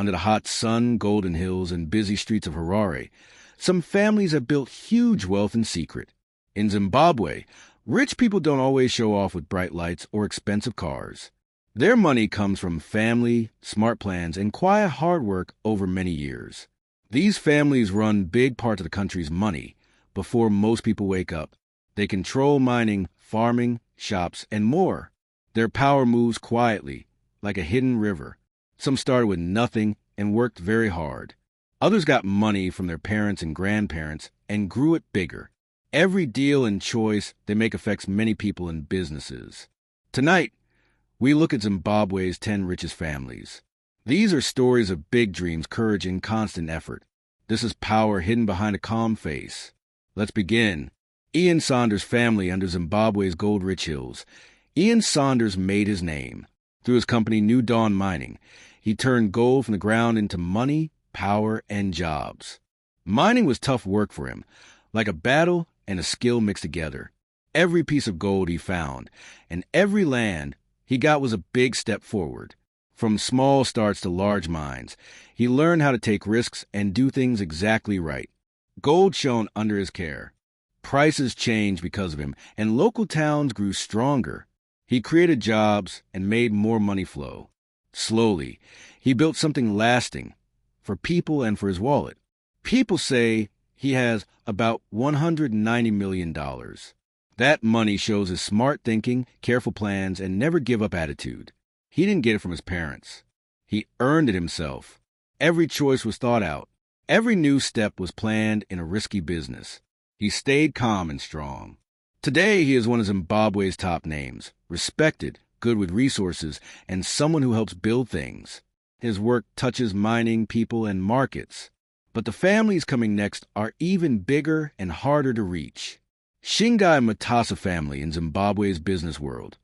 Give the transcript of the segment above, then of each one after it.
Under the hot sun, golden hills, and busy streets of Harare, some families have built huge wealth in secret. In Zimbabwe, rich people don't always show off with bright lights or expensive cars. Their money comes from family, smart plans, and quiet hard work over many years. These families run big parts of the country's money before most people wake up. They control mining, farming, shops, and more. Their power moves quietly, like a hidden river. Some started with nothing and worked very hard. Others got money from their parents and grandparents and grew it bigger. Every deal and choice they make affects many people and businesses. Tonight, we look at Zimbabwe's 10 richest families. These are stories of big dreams, courage, and constant effort. This is power hidden behind a calm face. Let's begin. Ian Saunders' family under Zimbabwe's gold-rich hills. Ian Saunders made his name. Through his company New Dawn Mining, he turned gold from the ground into money, power, and jobs. Mining was tough work for him, like a battle and a skill mixed together. Every piece of gold he found, and every land he got was a big step forward. From small starts to large mines, he learned how to take risks and do things exactly right. Gold shone under his care. Prices changed because of him, and local towns grew stronger. He created jobs and made more money flow. Slowly, he built something lasting for people and for his wallet. People say he has about $190 million. That money shows his smart thinking, careful plans, and never give up attitude. He didn't get it from his parents. He earned it himself. Every choice was thought out. Every new step was planned in a risky business. He stayed calm and strong. Today, he is one of Zimbabwe's top names, respected, good with resources, and someone who helps build things. His work touches mining, people, and markets. But the families coming next are even bigger and harder to reach. Shingai Matasa family in Zimbabwe's business world.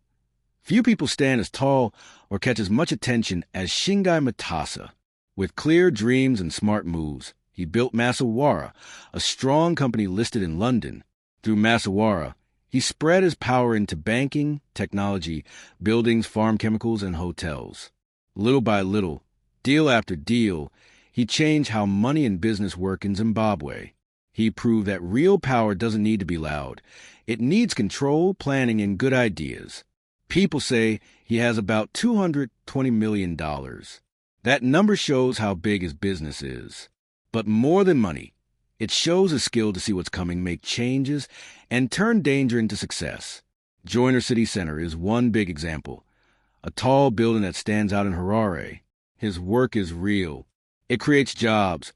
Few people stand as tall or catch as much attention as Shingai Matasa. With clear dreams and smart moves, he built Masiyiwa, a strong company listed in London. Through Masiyiwa, he spread his power into banking, technology, buildings, farm chemicals, and hotels. Little by little, deal after deal, he changed how money and business work in Zimbabwe. He proved that real power doesn't need to be loud. It needs control, planning, and good ideas. People say he has about $220 million. That number shows how big his business is. But more than money, it shows his skill to see what's coming, make changes, and turn danger into success. Joyner City Center is one big example. A tall building that stands out in Harare. His work is real. It creates jobs,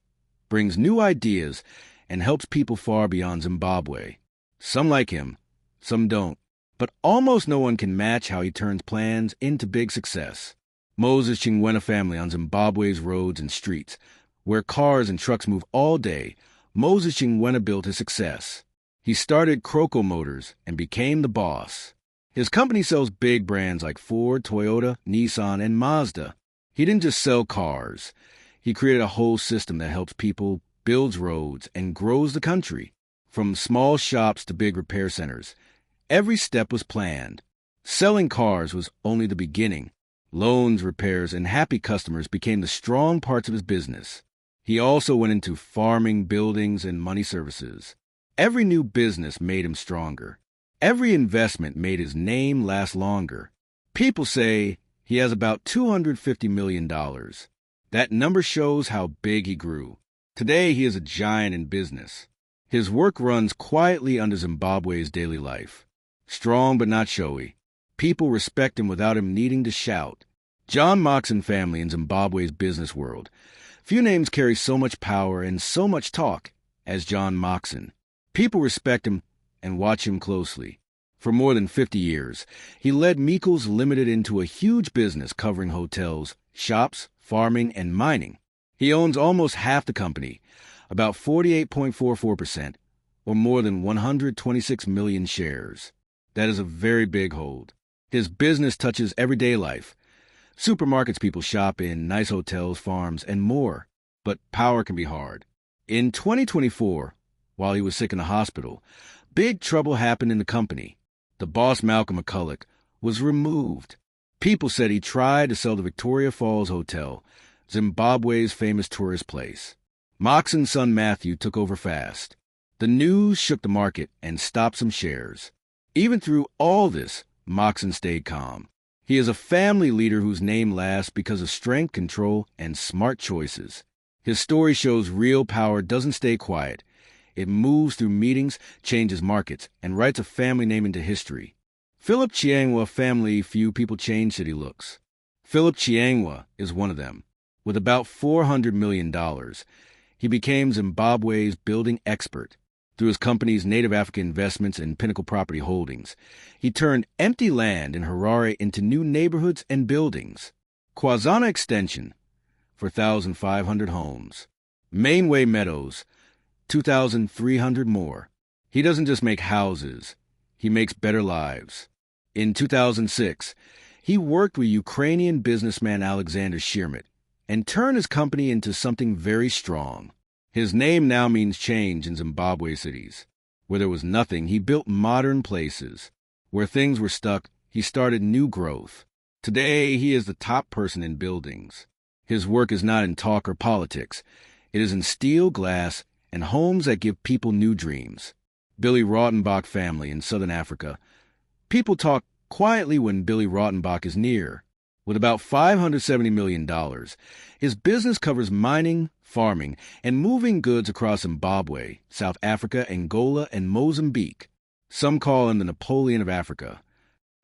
brings new ideas, and helps people far beyond Zimbabwe. Some like him, some don't. But almost no one can match how he turns plans into big success. Moses Chingwena family on Zimbabwe's roads and streets, where cars and trucks move all day, Moses Chingwena built his success. He started Croco Motors and became the boss. His company sells big brands like Ford, Toyota, Nissan, and Mazda. He didn't just sell cars. He created a whole system that helps people, builds roads, and grows the country. From small shops to big repair centers, every step was planned. Selling cars was only the beginning. Loans, repairs, and happy customers became the strong parts of his business. He also went into farming, buildings, and money services. Every new business made him stronger. Every investment made his name last longer. People say he has about $250 million. That number shows how big he grew. Today, he is a giant in business. His work runs quietly under Zimbabwe's daily life. Strong but not showy. People respect him without him needing to shout. John Moxon family in Zimbabwe's business world. Few names carry so much power and so much talk as John Moxon. People respect him and watch him closely. For more than 50 years, he led Meikles Limited into a huge business covering hotels, shops, farming, and mining. He owns almost half the company, about 48.44%, or more than 126 million shares. That is a very big hold. His business touches everyday life. Supermarkets people shop in, nice hotels, farms, and more. But power can be hard. In 2024, while he was sick in the hospital, big trouble happened in the company. The boss, Malcolm McCulloch, was removed. People said he tried to sell the Victoria Falls Hotel, Zimbabwe's famous tourist place. Moxon's son Matthew took over fast. The news shook the market and stopped some shares. Even through all this, Moxon stayed calm. He is a family leader whose name lasts because of strength, control, and smart choices. His story shows real power doesn't stay quiet. It moves through meetings, changes markets, and writes a family name into history. Philip Chiangwa family few people change city looks. Philip Chiangwa is one of them. With about $400 million, he became Zimbabwe's building expert. Through his company's Native African Investments and Pinnacle Property Holdings, he turned empty land in Harare into new neighborhoods and buildings. Kwazana Extension, 4,500 homes. Mainway Meadows, 2,300 more. He doesn't just make houses, he makes better lives. In 2006, he worked with Ukrainian businessman Alexander Shirmat and turned his company into something very strong. His name now means change in Zimbabwe cities. Where there was nothing, he built modern places. Where things were stuck, he started new growth. Today, he is the top person in buildings. His work is not in talk or politics. It is in steel, glass, and homes that give people new dreams. Billy Rautenbach family in Southern Africa. People talk quietly when Billy Rautenbach is near. With about $570 million, his business covers mining, farming, and moving goods across Zimbabwe, South Africa, Angola, and Mozambique. Some call him the Napoleon of Africa.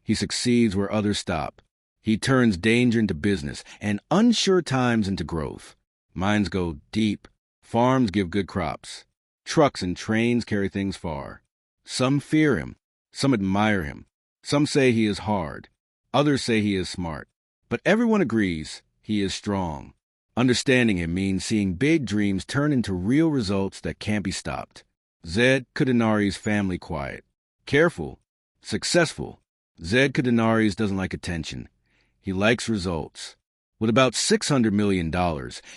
He succeeds where others stop. He turns danger into business and unsure times into growth. Mines go deep. Farms give good crops. Trucks and trains carry things far. Some fear him. Some admire him. Some say he is hard. Others say he is smart. But everyone agrees he is strong. Understanding him means seeing big dreams turn into real results that can't be stopped. Zed Kudakwashe's family quiet. Careful. Successful. Zed Kudakwashe doesn't like attention. He likes results. With about $600 million,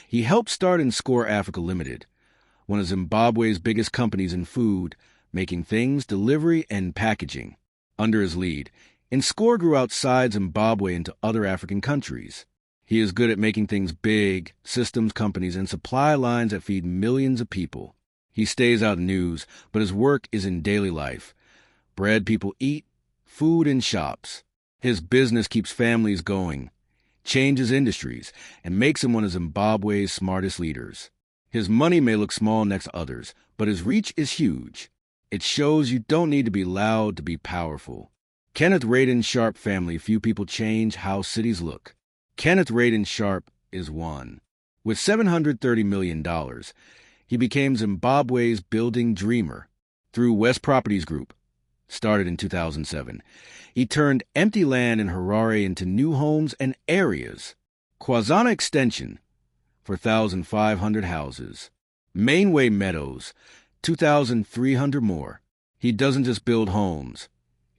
he helped start Inscore Africa Limited, one of Zimbabwe's biggest companies in food, making things, delivery, and packaging. Under his lead, Inscore grew outside Zimbabwe into other African countries. He is good at making things big, systems companies, and supply lines that feed millions of people. He stays out of news, but his work is in daily life. Bread people eat, food in shops. His business keeps families going, changes industries, and makes him one of Zimbabwe's smartest leaders. His money may look small next to others, but his reach is huge. It shows you don't need to be loud to be powerful. Kenneth Radin Sharp family few people change how cities look. Kenneth Radin Sharp is one. With $730 million, he became Zimbabwe's building dreamer. Through West Properties Group, started in 2007, he turned empty land in Harare into new homes and areas. Kwazana Extension, 4,500 houses. Mainway Meadows, 2,300 more. He doesn't just build homes.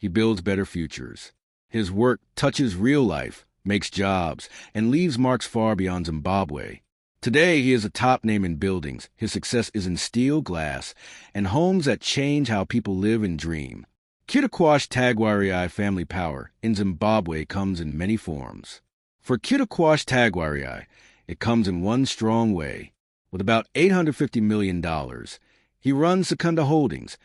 He builds better futures. His work touches real life, makes jobs, and leaves marks far beyond Zimbabwe. Today, he is a top name in buildings. His success is in steel, glass, and homes that change how people live and dream. Kudakwashe Tagwirei family power in Zimbabwe comes in many forms. For Kudakwashe Tagwirei, it comes in one strong way. With about $850 million, he runs Sakunda Holdings,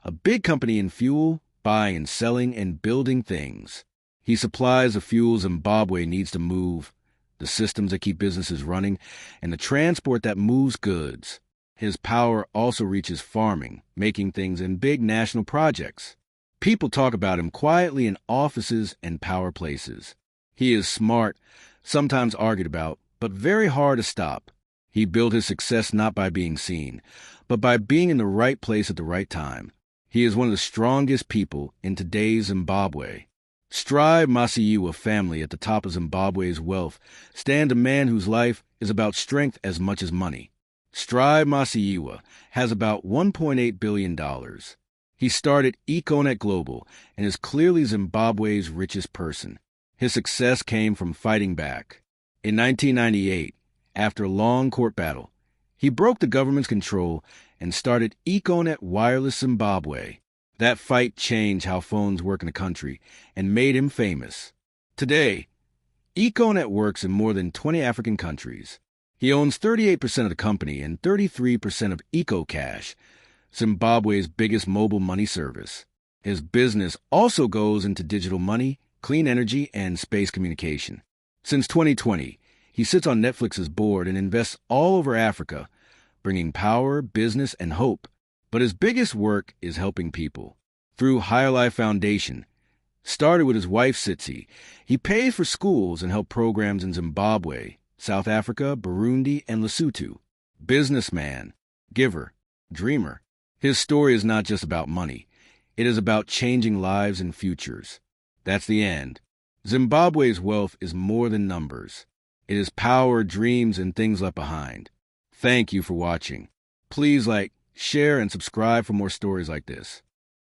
a big company in fuel, buying and selling and building things. He supplies the fuel Zimbabwe needs to move, the systems that keep businesses running, and the transport that moves goods. His power also reaches farming, making things in big national projects. People talk about him quietly in offices and power places. He is smart, sometimes argued about, but very hard to stop. He built his success not by being seen, but by being in the right place at the right time. He is one of the strongest people in today's Zimbabwe. Strive Masiyiwa family at the top of Zimbabwe's wealth stand a man whose life is about strength as much as money. Strive Masiyiwa has about $1.8 billion. He started Econet Global and is clearly Zimbabwe's richest person. His success came from fighting back. In 1998, after a long court battle, he broke the government's control and started Econet Wireless Zimbabwe. That fight changed how phones work in the country and made him famous. Today, Econet works in more than 20 African countries. He owns 38% of the company and 33% of Econet, Zimbabwe's biggest mobile money service. His business also goes into digital money, clean energy, and space communication. Since 2020, he sits on Netflix's board and invests all over Africa, bringing power, business, and hope. But his biggest work is helping people. Through Higher Life Foundation, started with his wife Sitsi, he pays for schools and help programs in Zimbabwe, South Africa, Burundi, and Lesotho. Businessman, giver, dreamer. His story is not just about money. It is about changing lives and futures. That's the end. Zimbabwe's wealth is more than numbers. It is power, dreams, and things left behind. Thank you for watching. Please like, share, and subscribe for more stories like this.